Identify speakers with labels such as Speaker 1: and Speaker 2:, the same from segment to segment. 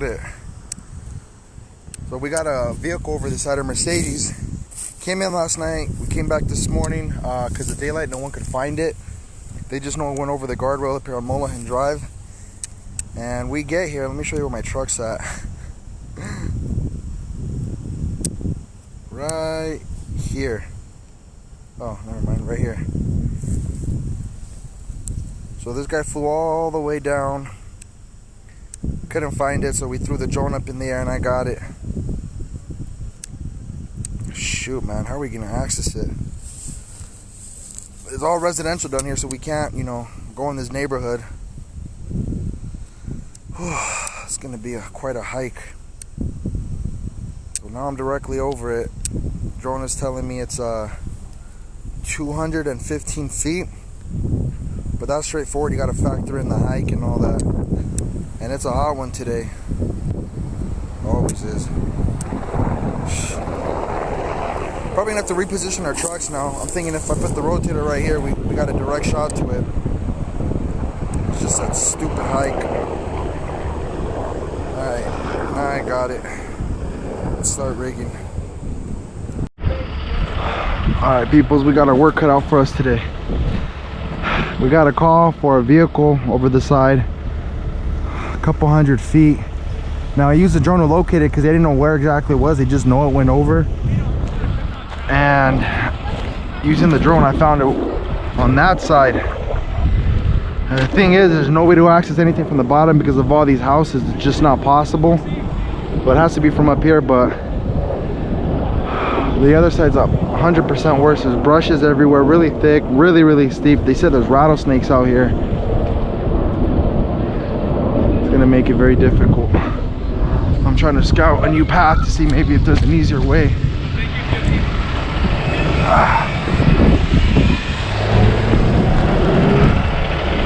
Speaker 1: found it. So we got a vehicle over the side of Mercedes. Came in last night. We came back this morning because of daylight. No one could find it. They just know it went over the guardrail up here on Mclaren Drive. And we get here. Let me show you where my truck's at. Right here. Oh, never mind. Right here. So this guy flew all the way down. Couldn't find it, so we threw the drone up in the air and I got it. Shoot, man, how are we gonna access it? It's all residential down here, so we can't, you know, go in this neighborhood. It's gonna be quite a hike. So now I'm directly over it. Drone is telling me it's 215 feet, but that's straightforward. You got to factor in the hike and all that. And it's a hot one today. Always is. Probably gonna have to reposition our trucks now. I'm thinking if I put the rotator right here, we got a direct shot to it. It's just that stupid hike. Alright, I got it. Let's start rigging. Alright, peoples, we got our work cut out for us today. We got a call for a vehicle over the side, a couple 100 feet. Now I used the drone to locate it because they didn't know where exactly it was. They just know it went over. And using the drone, I found it on that side. And the thing is, there's no way to access anything from the bottom because of all these houses. It's just not possible. But it has to be from up here. But the other side's up 100% worse. There's brushes everywhere, really thick, really steep. They said there's rattlesnakes out here. It's gonna make it very difficult. I'm trying to scout a new path to see maybe if there's an easier way.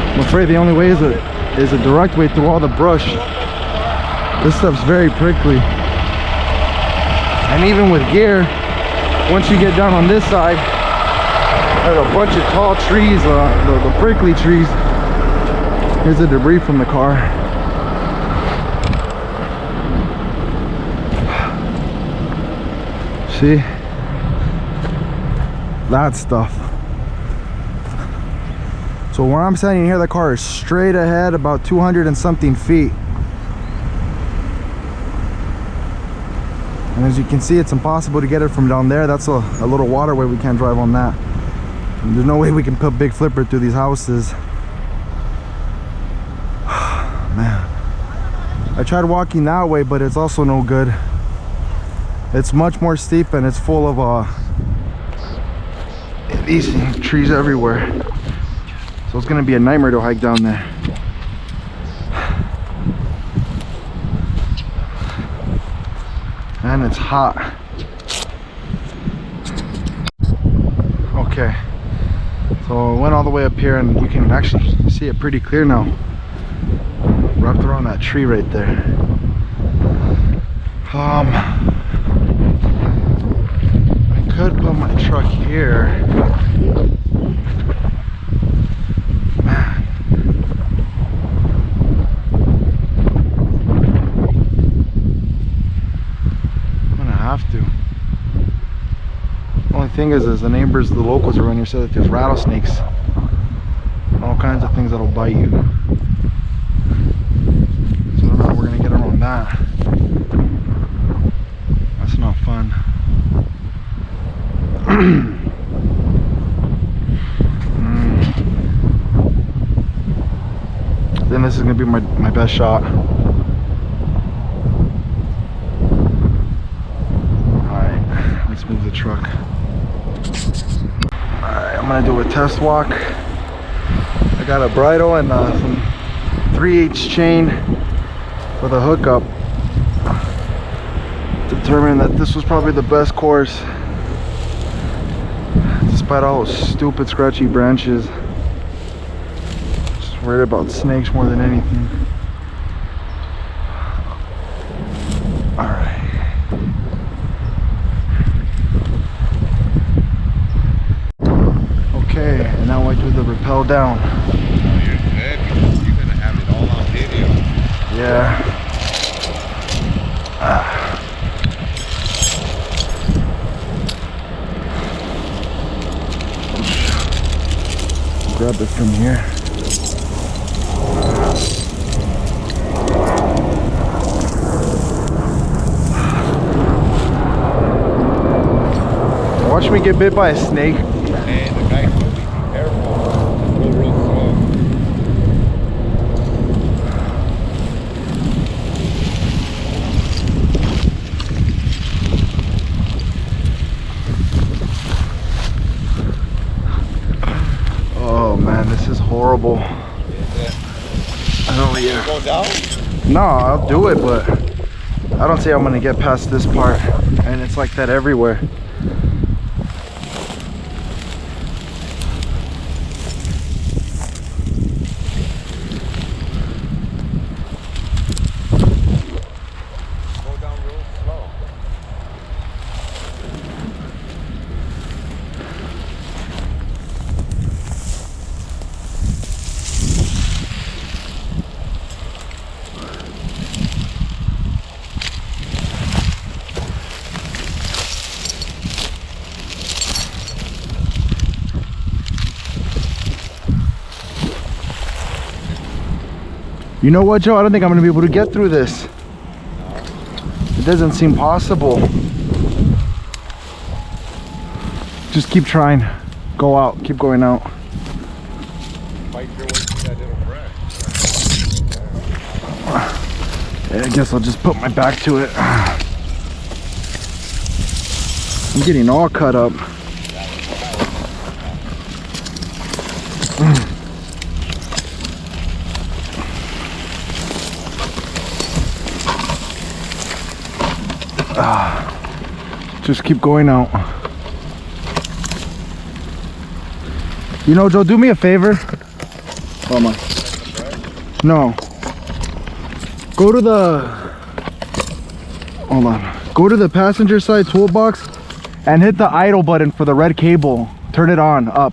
Speaker 1: I'm afraid the only way is a direct way through all the brush. This stuff's very prickly. And even with gear, once you get down on this side, there's a bunch of tall trees, the prickly trees. Here's the debris from the car. See? That stuff. So where I'm standing here, the car is straight ahead about 200 and something feet. And as you can see, it's impossible to get it from down there. That's a little waterway. We can't drive on that. And there's no way we can put big flipper through these houses. Man, I tried walking that way, but it's also no good. It's much more steep and it's full of these trees everywhere. So it's gonna be a nightmare to hike down there. And it's hot. Okay, so I went all the way up here and you can actually see it pretty clear now. Wrapped around that tree right there. I could put my truck here. Thing is the neighbors, the locals around here said that there's rattlesnakes, all kinds of things that'll bite you. So I don't know how we're gonna get around that. That's not fun. Then this is gonna be my best shot. Alright, let's move the truck. Alright, I'm gonna do a test walk. I got a bridle and some 3/8 chain with a hookup. Determined that this was probably the best course, despite all those stupid scratchy branches. Just worried about snakes more than anything. Alright. Okay, and now I do the rappel down.
Speaker 2: Oh, you're good. You're gonna have it all on video.
Speaker 1: Yeah. grab it from here. Watch me get bit by a snake.
Speaker 2: And the guy told me, be careful. Real slow.
Speaker 1: Oh man, this is horrible. I don't really
Speaker 2: Go down?
Speaker 1: No, I'll do it, but I don't see how I'm gonna get past this part. And it's like that everywhere.
Speaker 2: Go down real slow.
Speaker 1: You know what, Joe? I don't think I'm gonna be able to get through this. It doesn't seem possible. Just keep trying. Go out. Keep going out.
Speaker 2: Fight your way through that little crack.
Speaker 1: Yeah, I guess I'll just put my back to it. I'm getting all cut up. Just keep going out. You know, Joe, do me a favor. Hold on. No. Go to the... Hold on. Go to the passenger side toolbox and hit the idle button for the red cable. Turn it on, up.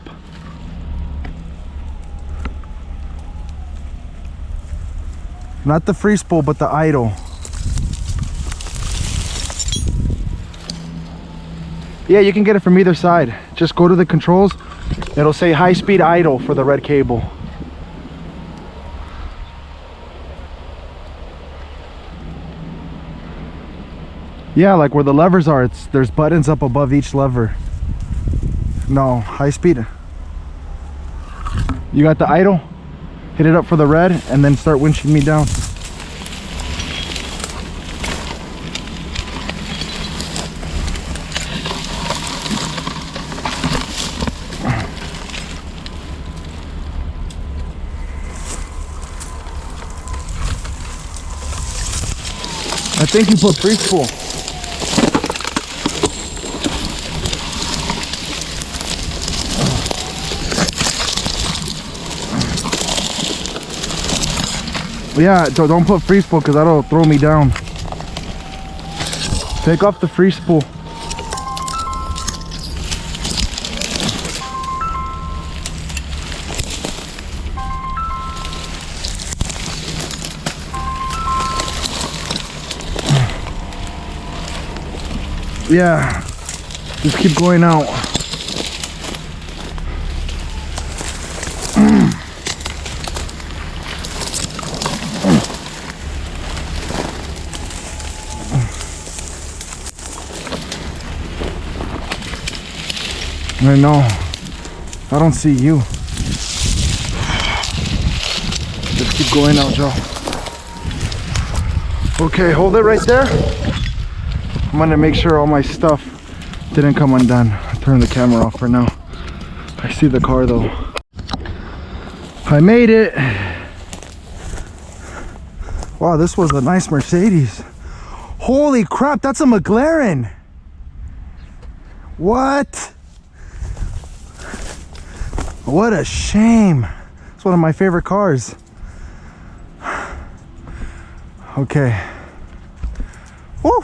Speaker 1: Not the free spool, but the idle. Yeah, you can get it from either side. Just go to the controls. It'll say high speed idle for the red cable. Yeah, like where the levers are, there's buttons up above each lever. No, high speed. You got the idle? Hit it up for the red and then start winching me down. I think you put free spool. Yeah, don't put free spool because that'll throw me down. Take off the free spool. Yeah, just keep going out. I know. I don't see you. Just keep going out, Joe. Okay, hold it right there. I'm gonna make sure all my stuff didn't come undone. I'll turn the camera off for now. I see the car though. I made it. Wow, this was a nice Mercedes. Holy crap, that's a Mclaren. What? What a shame. It's one of my favorite cars. Okay. Woo.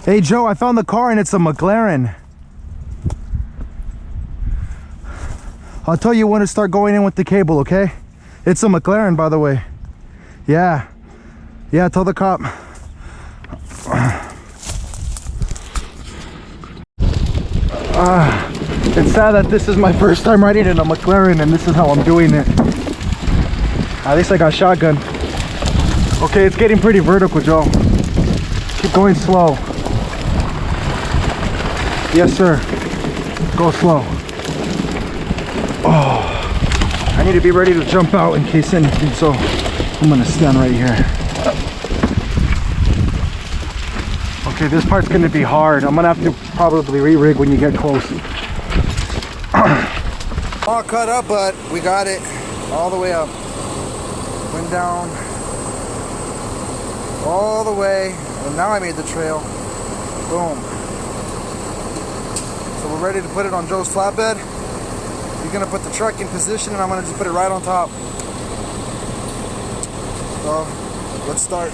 Speaker 1: Hey Joe, I found the car and it's a Mclaren. I'll tell you when to start going in with the cable, okay? It's a Mclaren, by the way. Yeah. Yeah, tell the cop. It's sad that this is my first time riding in a Mclaren and this is how I'm doing it. At least I got shotgun. Okay, it's getting pretty vertical, Joe. Keep going slow. Yes, sir. Go slow. Oh, I need to be ready to jump out in case anything, so I'm gonna stand right here. Okay, this part's gonna be hard. I'm gonna have to probably re-rig when you get close. All cut up, but we got it all the way up. Went down all the way, and now I made the trail. Boom. So we're ready to put it on Joe's flatbed. He's gonna put the truck in position, and I'm gonna just put it right on top. So let's start.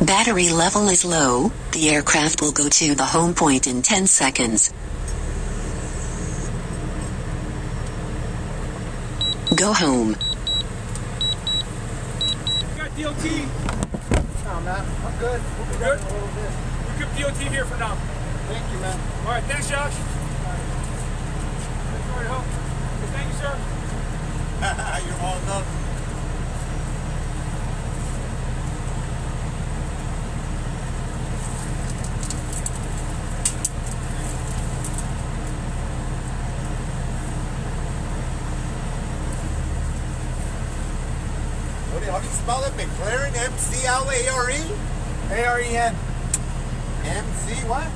Speaker 3: Battery level is low. The aircraft will go to the home point in 10 seconds. Go home.
Speaker 4: You got DOT?
Speaker 1: No, man, I'm good. We'll be
Speaker 4: Good?
Speaker 1: done in a little bit.
Speaker 4: We keep DOT here for now.
Speaker 1: Thank you, man.
Speaker 4: All right, thanks, Josh. Sorry to help. Thank you, sir.
Speaker 2: You're all done. How do you spell it? McLaren? M-C-L-A-R-E?
Speaker 1: A-R-E-N.
Speaker 2: M-C what?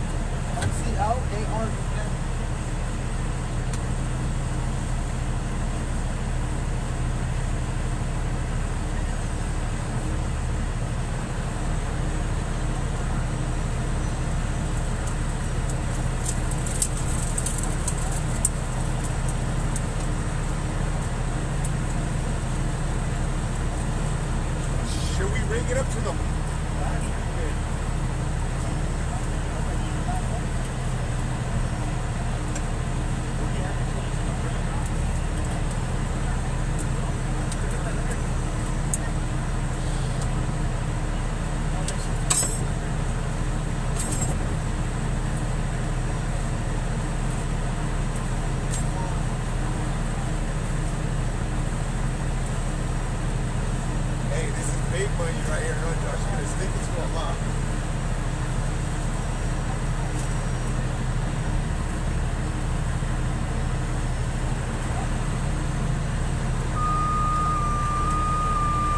Speaker 2: Should we rig it up to the... Hey, this is big money right here, huh, Josh? You're gonna stick it to a lot.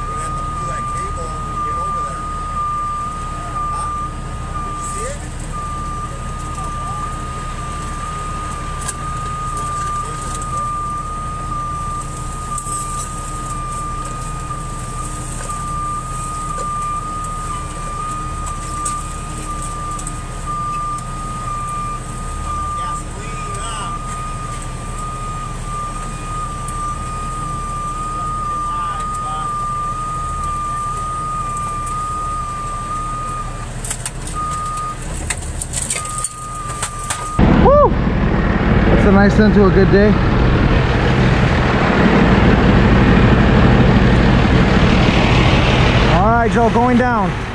Speaker 2: We're gonna have to pull that cable when we get over there. Huh? Did you see it? Gasoline up.
Speaker 1: Woo! It's a nice end to a good day. All right, Joe, going down.